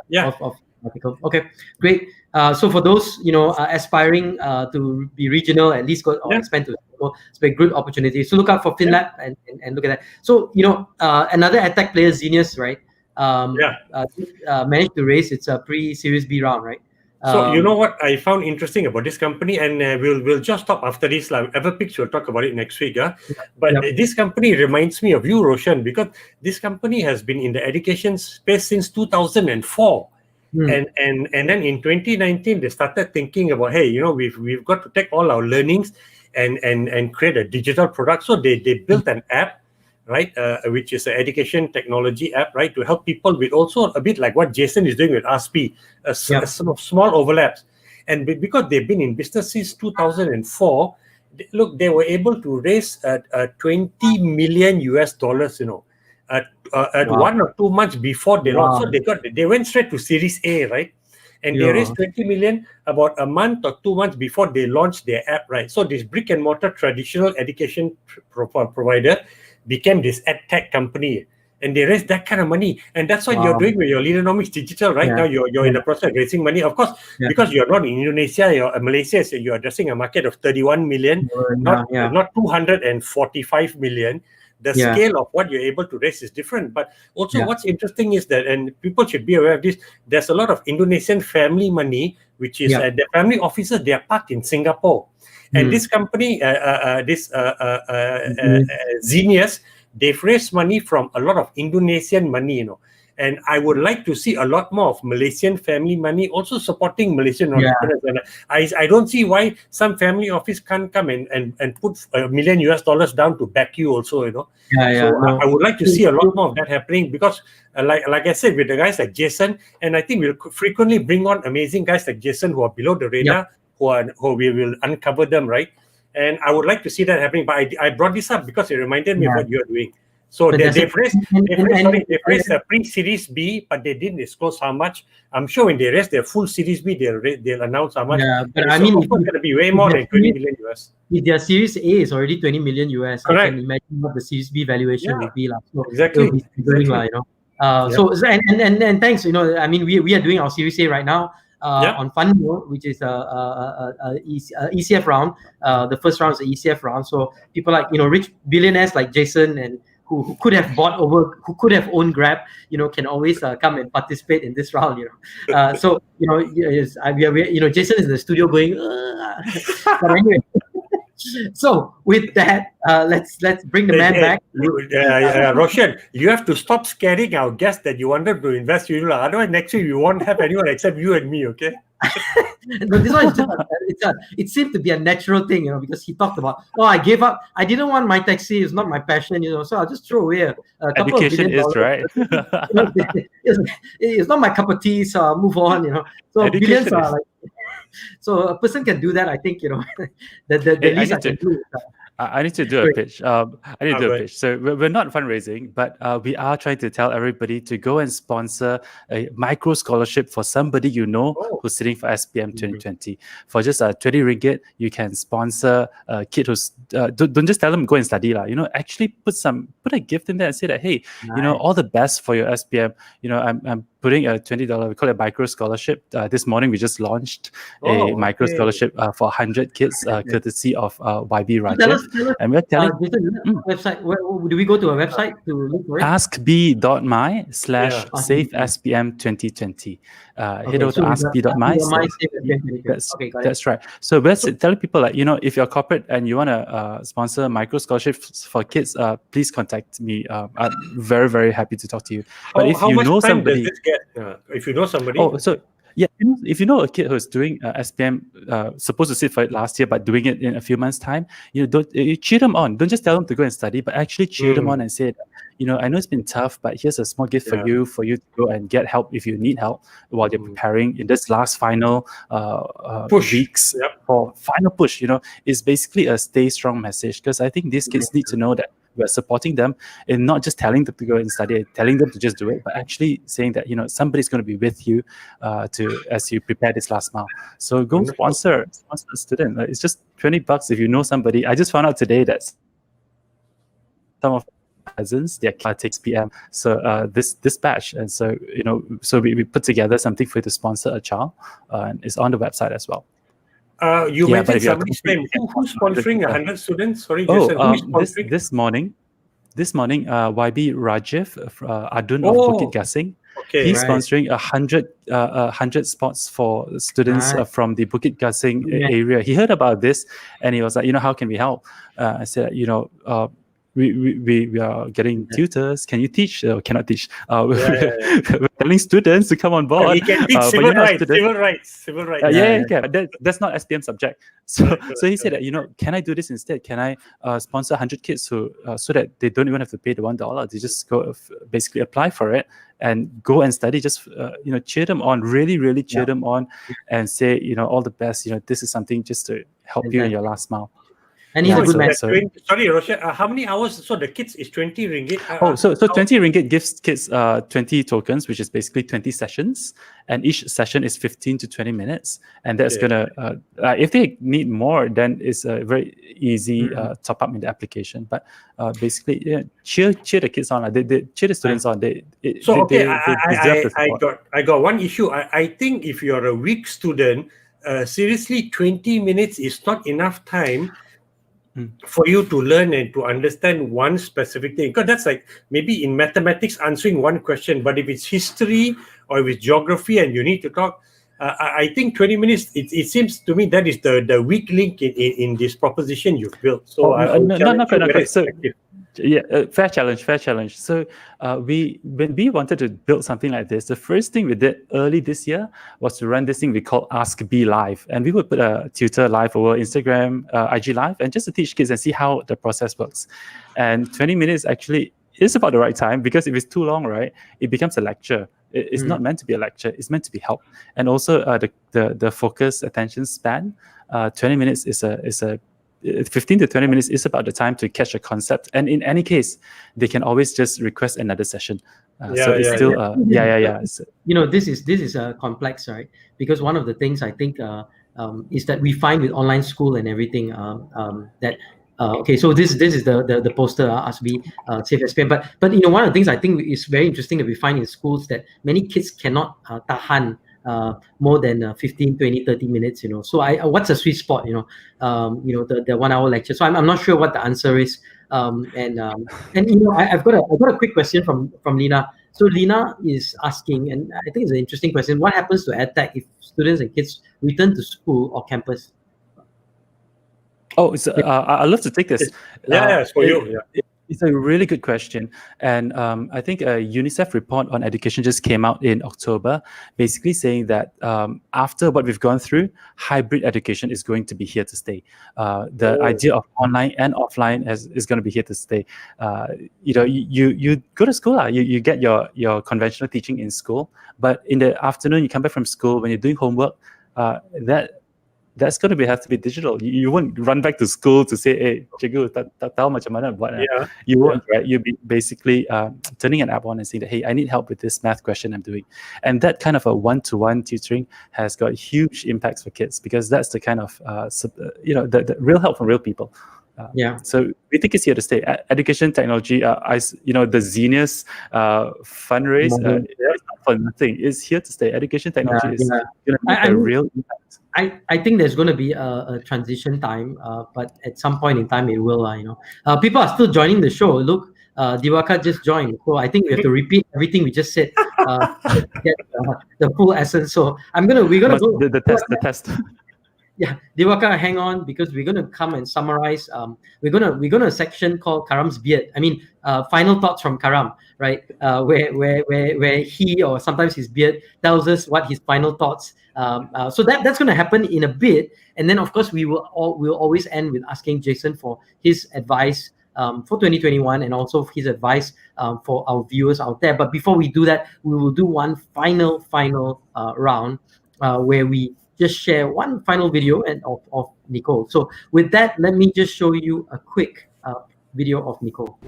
article. Okay, great. So for those aspiring to be regional, at least go or expand to Singapore, it's a good opportunity. So look out for FinLab and look at that. So another edtech player, Genius, right? Managed to raise its pre-Series B round, right? So you know what I found interesting about this company, and we'll just stop after this. Everpix will talk about it next week. But this company reminds me of you, Roshan, because this company has been in the education space since 2004. And then in 2019 they started thinking about, hey, we've got to take all our learnings and create a digital product. So they built an app, right, which is an education technology app, right, to help people with also a bit like what Jason is doing with AskBee, some of small overlaps. And because they've been in business since 2004, they were able to raise 20 million US dollars, at 1 or 2 months before they launched. So they went straight to Series A, right? And they raised 20 million about a month or 2 months before they launched their app, right? So this brick and mortar traditional education provider became this edtech company, and they raised that kind of money. And that's what you're doing with your Leadernomics Digital right now. You're in the process of raising money, of course, because you're not in Indonesia, you're Malaysia, so you're addressing a market of 31 million, not 245 million. The scale of what you're able to raise is different. But also what's interesting is that, and people should be aware of this, there's a lot of Indonesian family money, which is the family offices, they are parked in Singapore. And this company, Genius, they've raised money from a lot of Indonesian money, And I would like to see a lot more of Malaysian family money also supporting Malaysian entrepreneurs. And I don't see why some family office can't come and put $1 million down to back you also, I would like to see a lot more of that happening, because like I said, with the guys like Jason, and I think we'll frequently bring on amazing guys like Jason who are below the radar, who we will uncover them, right? And I would like to see that happening. But I brought this up because it reminded me of what you're doing. So they've raised a pre-Series B, but they didn't disclose how much. I'm sure when they raise their full Series B, they'll announce how much. Yeah, but it's going to be way more than 20 million US. If their Series A is already 20 million US, Correct. I can imagine what the Series B valuation would be. So exactly. So and thanks. I mean, we are doing our Series A right now. On Fund Mode, which is a ECF round. The first round is the ECF round. So people like rich billionaires like Jason and who could have who could have owned Grab, can always come and participate in this round. So Jason is in the studio going. But anyway. So with that, let's bring the man back. Roshan, you have to stop scaring our guests that you wanted to invest. Otherwise, next week you won't have anyone except you and me. Okay. No, this one is just it seemed to be a natural thing, because he talked about, I gave up. I didn't want my taxi. It's not my passion, so I'll just throw away a couple Education of $1 billion. Right. It's not my cup of tea, so I'll move on. So Education billions are like. So a person can do that. I think the least I can do. I need to do a Great. pitch. I need to do a Right. pitch. So we're not fundraising, but we are trying to tell everybody to go and sponsor a micro scholarship for somebody you know Oh. who's sitting for SPM 2020. For just 20 ringgit, you can sponsor a kid who's don't just tell them go and study lah. Actually put a gift in there and say that, hey, all the best for your SPM. I'm putting a $20, we call it micro scholarship. This morning we just launched a micro okay. scholarship for 100 kids, courtesy of YB So tell us, Rajev. And we're telling Jason, website. Where do we go to a website to look for it? askbee.my/SafeSPM 2020. Head over to so askbee.my. Okay, got it. That's right. So we're telling people if you're corporate and you want to sponsor micro scholarships for kids, please contact me. I'm very, very happy to talk to you. But if How you much know time somebody, does this get? If you know somebody. oh, so yeah, if you know a kid who's doing SPM, supposed to sit for it last year, but doing it in a few months' time, don't you cheer them on. Don't just tell them to go and study, but actually cheer them on and say, I know it's been tough, but here's a small gift for you to go and get help if you need help while you're preparing in this last final Push. weeks for final push. Is basically a stay strong message, because I think these kids need to know that we're supporting them and not just telling them to go and study, telling them to just do it, but actually saying that somebody's going to be with you as you prepare this last mile. So go sponsor a student. It's just $20 if you know somebody. I just found out today that some of cousins, their takes PM. So this batch, and so so we put together something for you to sponsor a child, and it's on the website as well. You mentioned somebody's name. Who's sponsoring 100 students? Sorry, Jason. Who is sponsoring? This morning, YB Rajev Adun of Bukit Gasing. Okay, he's sponsoring 100 spots for students from the Bukit Gasing area. He heard about this and he was like, how can we help? I said, we are getting tutors. Can you teach? Cannot teach. We're telling students to come on board. He can teach civil rights. That's not SPM subject. So he said that, can I do this instead? Can I sponsor 100 kids who so that they don't even have to pay the $1? They just go basically apply for it and go and study. Just cheer them on, really cheer them on, and say all the best. This is something just to help you in your last mile. And he's a good man. Sorry, Roshan, how many hours? So the kids is 20 ringgit. So 20 ringgit gives kids 20 tokens, which is basically 20 sessions, and each session is 15 to 20 minutes. And that's gonna, if they need more, then it's a very easy top up in the application. But basically, cheer the kids on. They cheer the students on. They deserve the support. I got one issue. I think if you're a weak student, seriously, 20 minutes is not enough time for you to learn and to understand one specific thing, because that's like maybe in mathematics answering one question, but if it's history or if it's geography and you need to talk, I think 20 minutes, it seems to me that is the weak link in this proposition you've built. So fair challenge. So when we wanted to build something like this, the first thing we did early this year was to run this thing we call AskBee Live, and we would put a tutor live over Instagram, IG Live, and just to teach kids and see how the process works. And 20 minutes actually is about the right time, because if it's too long, right, it becomes a lecture. It's not meant to be a lecture. It's meant to be help. And also the focus attention span, 20 minutes is a 15 to 20 minutes is about the time to catch a concept. And in any case, they can always just request another session. So it's still this is complex, right? Because one of the things I think is that we find with online school and everything that so this is the poster AskBee Safe SPM. But one of the things I think is very interesting that we find in schools that many kids cannot tahan more than 15, 20, 30 minutes, So what's a sweet spot, the 1 hour lecture? So I'm not sure what the answer is. I've got a quick question from Lina. So Lina is asking, and I think it's an interesting question: what happens to EdTech if students and kids return to school or campus? I'd love to take this. It's for you. It's a really good question. And I think a UNICEF report on education just came out in October, basically saying that after what we've gone through, hybrid education is going to be here to stay. The idea of online and offline is going to be here to stay. You go to school, you get your conventional teaching in school, but in the afternoon, you come back from school, when you're doing homework, that's going to have to be digital. You won't run back to school to say, hey, cikgu, tahu macam mana buat. You won't, right? You'll be basically turning an app on and saying that, hey, I need help with this math question I'm doing. And that kind of a one-to-one tutoring has got huge impacts for kids, because that's the kind of, the real help from real people. So we think it's here to stay. Education technology, the Xenius fundraise, it's not for nothing. It's here to stay. Education technology is going to make a real impact. I think there's going to be a transition time, but at some point in time it will. People are still joining the show. Look, Diwakar just joined, so I think we have to repeat everything we just said to get the full essence. So we're gonna go the test. Yeah, Diwakar, hang on, because we're gonna come and summarize. We're gonna a section called Karam's beard. I mean, final thoughts from Karam, right? Where he, or sometimes his beard, tells us what his final thoughts. So that's gonna happen in a bit, and then of course we'll always end with asking Jason for his advice for 2021, and also his advice for our viewers out there. But before we do that, we will do one final round where we just share one final video of Nicole. So with that, let me just show you a quick video of Nicole.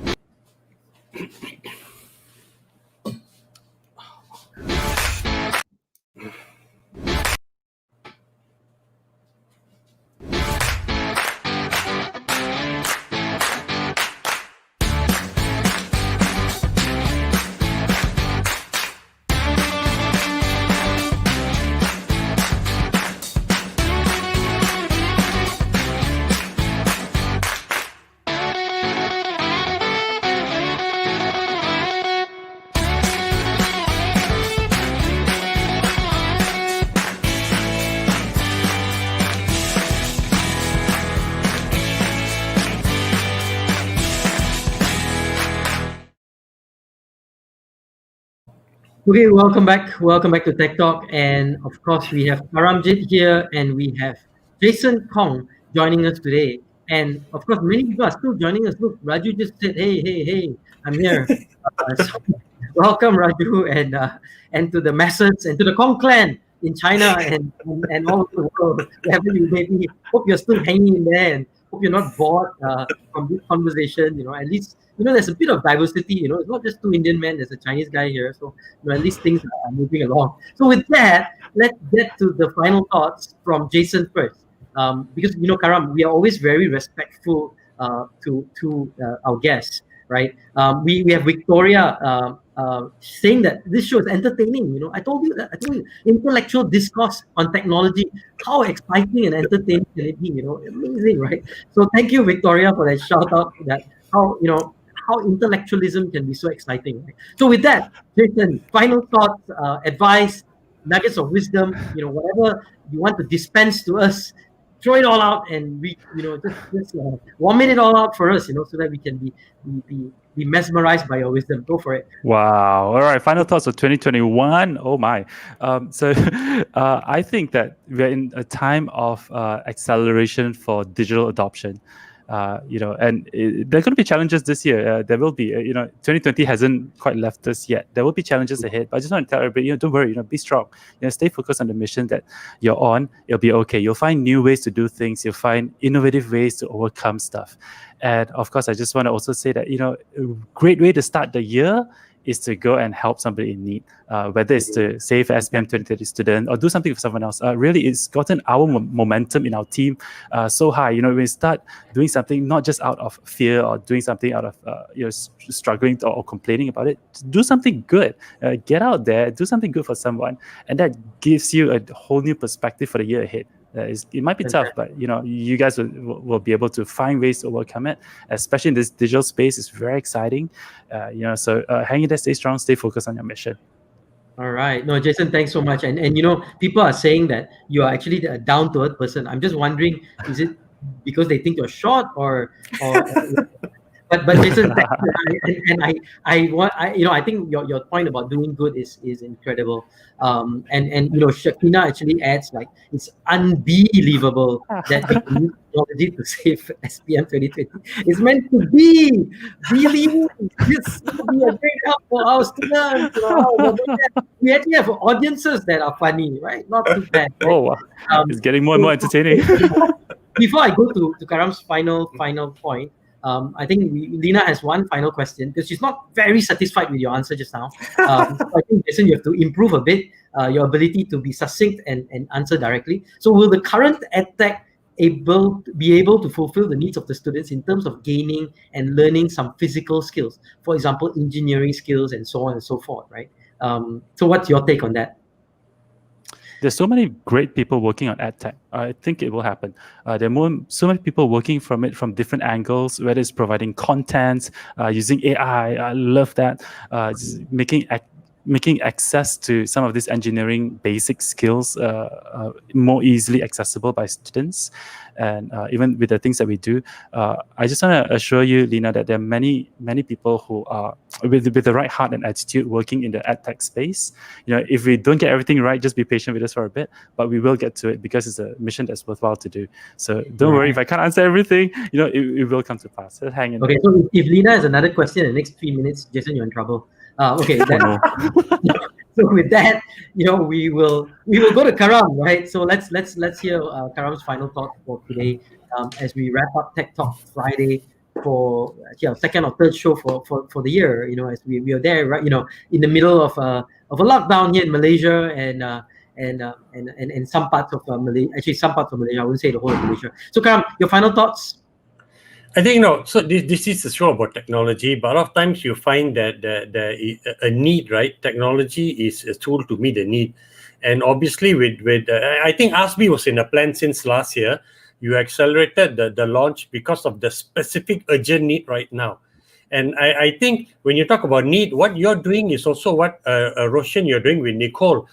Okay, welcome back. Welcome back to Tech Talk. And of course, we have Karamjit here, and we have Jason Khong joining us today. And of course, many people are still joining us. Look, Raju just said, hey, I'm here. So welcome, Raju, and to the masses, and to the Khong clan in China and all over the world, wherever you may be. Hope you're still hanging in there, and hope you're not bored from this conversation. At least, there's a bit of diversity. It's not just two Indian men. There's a Chinese guy here. So, at least things are moving along. So with that, let's get to the final thoughts from Jason first. Because, Karam, we are always very respectful to our guests, right? We have Victoria saying that this show is entertaining. I told you intellectual discourse on technology. How exciting and entertaining can it be? Amazing, right? So thank you, Victoria, for that shout out. That how intellectualism can be so exciting. Right? So with that, Jason, final thoughts, advice, nuggets of wisdom. Whatever you want to dispense to us, throw it all out, and we, just vomit it all out for us, so that we can be mesmerized by your wisdom. Go for it. Wow. All right. Final thoughts of 2021. Oh my. So I think that we're in a time of acceleration for digital adoption. And there are going to be challenges this year. There will be, 2020 hasn't quite left us yet. There will be challenges ahead. But I just want to tell everybody, don't worry, be strong. Stay focused on the mission that you're on. It'll be okay. You'll find new ways to do things. You'll find innovative ways to overcome stuff. And of course, I just want to also say that, a great way to start the year is to go and help somebody in need, whether it's to save SPM 2030 student or do something for someone else. Really, it's gotten our momentum in our team so high. When we start doing something, not just out of fear or doing something out of struggling or complaining about it, do something good. Get out there, do something good for someone, and that gives you a whole new perspective for the year ahead. It might be tough, but you guys will be able to find ways to overcome it. Especially in this digital space, it's very exciting. So hang in there, stay strong, stay focused on your mission. All right. No, Jason, thanks so much. And people are saying that you are actually a down to earth person. I'm just wondering, is it because they think you're short, or But Jason, thank you. I want I think your point about doing good is incredible. And Shakina actually adds, like, it's unbelievable that we can use technology to save SPM 2020. It's meant to be. Believe this will be a great help for our students. We actually have audiences that are funny, right? Not too bad. Right? Oh, wow. It's getting more and more entertaining. Before I go to Karam's final point, I think Lena has one final question, because she's not very satisfied with your answer just now. So I think, Jason, you have to improve a bit your ability to be succinct and answer directly. So will the current EdTech be able to fulfill the needs of the students in terms of gaining and learning some physical skills, for example, engineering skills and so on and so forth, right? So what's your take on that? There's so many great people working on EdTech. I think it will happen. There are so many people working from different angles, whether it's providing content, using AI. I love that. Making access to some of these engineering basic skills more easily accessible by students. And even with the things that we do, I just want to assure you, Lena, that there are many people who are with the right heart and attitude working in the EdTech space. If we don't get everything right, just be patient with us for a bit, but we will get to it, because it's a mission that's worthwhile to do. So don't worry if I can't answer everything. It will come to pass. Just hang in. Okay, so if Lena has another question in the next 3 minutes, Jason, you're in trouble. Okay. So with that, we will go to Karam, right? So let's hear Karam's final thought for today, as we wrap up Tech Talk Friday for second or third show for the year. As we are there, right? In the middle of a lockdown here in Malaysia and some parts of Malaysia. Actually, some parts of Malaysia. I wouldn't say the whole of Malaysia. So Karam, your final thoughts. I think so this is a show about technology, but a lot of times you find that a need, right? Technology is a tool to meet the need, and obviously with I think AskBee was in a plan since last year. You accelerated the launch because of the specific urgent need right now. And I think when you talk about need, what you're doing is also what Roshan, you're doing with Nicole.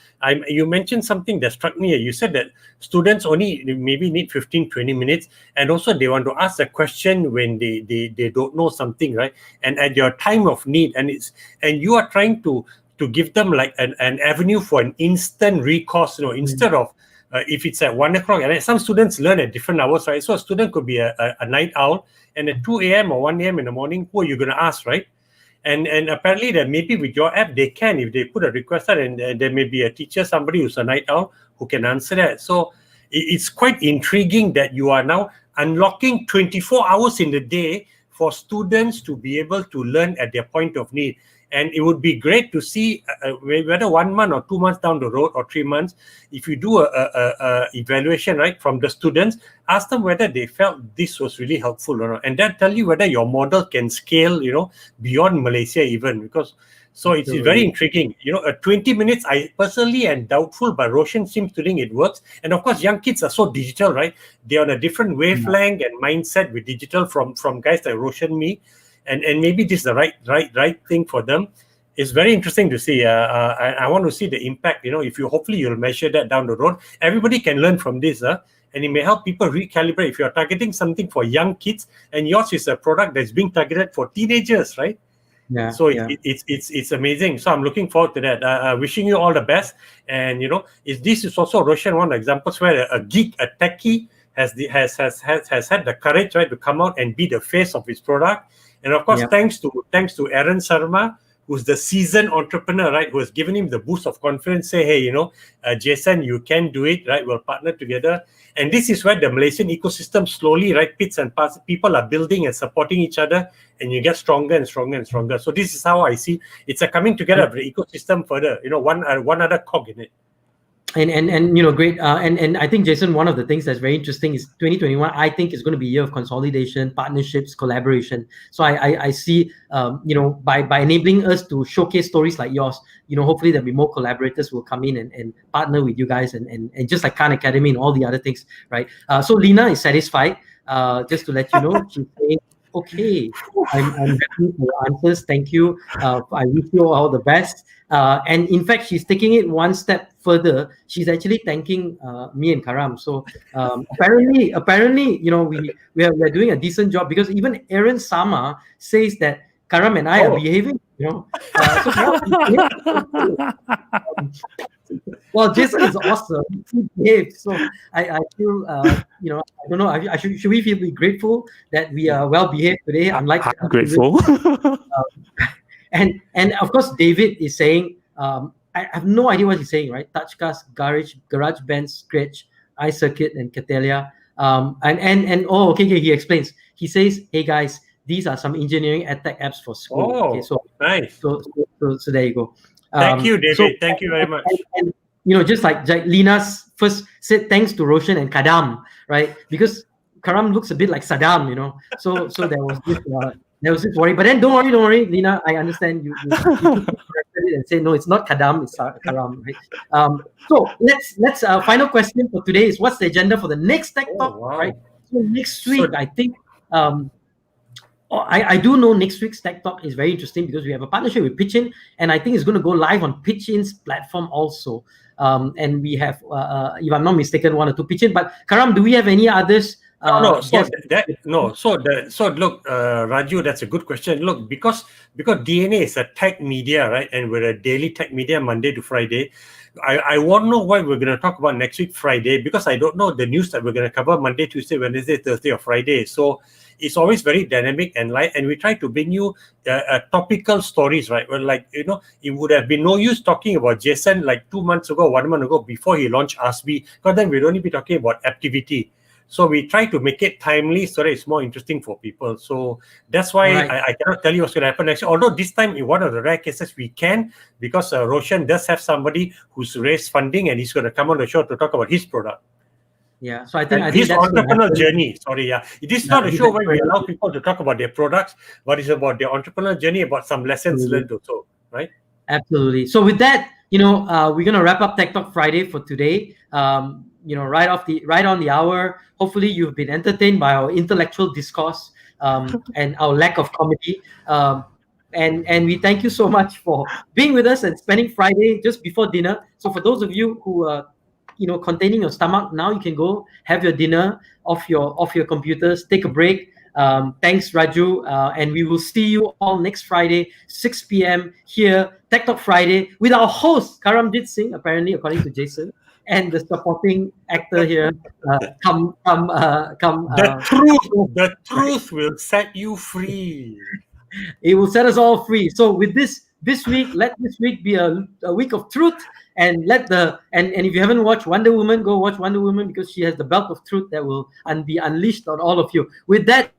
You mentioned something that struck me. You said that students only maybe need 15-20 minutes, and also they want to ask a question when they don't know something, right? And at your time of need, and you are trying to give them like an avenue for an instant recourse, instead of if it's at 1 o'clock, and some students learn at different hours, right? So a student could be a night owl, and at 2 a.m. or 1 a.m. in the morning, who are you going to ask, right? And apparently that maybe with your app, they can, if they put a request out, and there may be a teacher, somebody who's a night owl, who can answer that. So it's quite intriguing that you are now unlocking 24 hours in the day for students to be able to learn at their point of need. And it would be great to see whether 1 month or 2 months down the road or 3 months, if you do a evaluation, right, from the students, ask them whether they felt this was really helpful or not, and that tell you whether your model can scale, beyond Malaysia even, because so it's very intriguing. 20 minutes, I personally am doubtful, but Roshan seems to think it works. And of course, young kids are so digital, right? They're on a different wavelength and mindset with digital from guys like Roshan, me. And maybe this is the right thing for them. It's very interesting to see. I want to see the impact. If hopefully you'll measure that down the road. Everybody can learn from this, and it may help people recalibrate. If you're targeting something for young kids, and yours is a product that's being targeted for teenagers, right? Yeah. So it's amazing. So I'm looking forward to that. Wishing you all the best. And this is also, Roshan, one of the examples where a geek, a techie, has had the courage, right, to come out and be the face of his product. And of course, thanks to Aaron Sharma, who's the seasoned entrepreneur, right, who has given him the boost of confidence, say, hey, Jason, you can do it, right? We'll partner together. And this is where the Malaysian ecosystem slowly, right, pits and parts, people are building and supporting each other, and you get stronger and stronger and stronger. So this is how I see it's a coming together of the ecosystem further, one other cog in it. And great. And I think, Jason, one of the things that's very interesting is 2021, I think, is going to be a year of consolidation, partnerships, collaboration. So I see, by enabling us to showcase stories like yours, hopefully there'll be more collaborators who will come in and partner with you guys, and just like Khan Academy and all the other things, right? So Lena is satisfied. Just to let you know, she's saying, okay, I'm happy for your answers. Thank you. I wish you all the best. And in fact, she's taking it one step further, she's actually thanking me and Karam. So apparently, we're doing a decent job, because even Aaron Sama says that Karam and I are behaving. So well, Jason is awesome. He behaved. So I feel, I don't know. Should we feel grateful that we are well behaved today? Unlike I'm grateful. and of course, David is saying, I have no idea what he's saying, right? Touchcast, garage band, Scratch, iCircuit, and Catalia. Okay, he explains. He says, "Hey guys, these are some engineering edtech apps for school." Okay, so nice. So there you go. Thank you, David. Thank you very much. And, just like Lina's first said, thanks to Roshan and Kadam, right? Because Karam looks a bit like Saddam, So there was this worry. But then don't worry, Lina. I understand you corrected it and say no, it's not Kadam, it's Karam, right? So let's final question for today is, what's the agenda for the next Tech Talk, right? So next week, I think. I do know next week's Tech Talk is very interesting, because we have a partnership with Pitchin, and I think it's going to go live on Pitchin's platform also. And we have, if I'm not mistaken, 1 or 2 Pitchin. But Karam, do we have any others? No. So look, Raju, that's a good question. Look, because DNA is a tech media, right, and we're a daily tech media Monday to Friday. I won't know what we're going to talk about next week Friday, because I don't know the news that we're going to cover Monday, Tuesday, Wednesday, Thursday, or Friday. So it's always very dynamic and light, and we try to bring you topical stories, right? Well, like, it would have been no use talking about Jason like 2 months ago, 1 month ago, before he launched AskBee, because then we'd only be talking about activity. So we try to make it timely so that it's more interesting for people. So that's why I cannot tell you what's going to happen next year. Although this time, in one of the rare cases, we can, because Roshan does have somebody who's raised funding, and he's going to come on the show to talk about his product. Yeah, so I think his that's entrepreneurial journey. Sorry, yeah. It is not a show where we allow people to talk about their products, but it's about their entrepreneurial journey, about some lessons learned also, right? Absolutely. So with that, we're gonna wrap up Tech Talk Friday for today. Right on the hour. Hopefully, you've been entertained by our intellectual discourse and our lack of comedy. And we thank you so much for being with us and spending Friday just before dinner. So for those of you who containing your stomach, now you can go have your dinner off your computers, take a break. Thanks, Raju, and we will see you all next Friday, 6 p.m. here, Tech Talk Friday, with our host Karamjit Singh, apparently according to Jason, and the supporting actor here. The truth will set you free. It will set us all free. So with this week, let this week be a week of truth. And and if you haven't watched Wonder Woman, go watch Wonder Woman, because she has the belt of truth that will be unleashed on all of you. With that,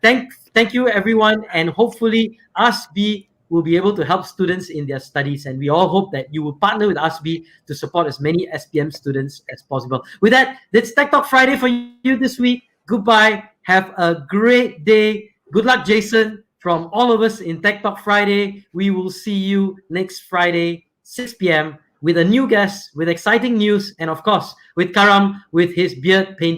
thank you everyone, and hopefully AskBee will be able to help students in their studies, and we all hope that you will partner with AskBee to support as many SPM students as possible. With that, that's Tech Talk Friday for you this week. Goodbye. Have a great day. Good luck, Jason. From all of us in Tech Talk Friday, we will see you next Friday, 6 p.m. with a new guest, with exciting news, and of course, with Karam with his beard painting.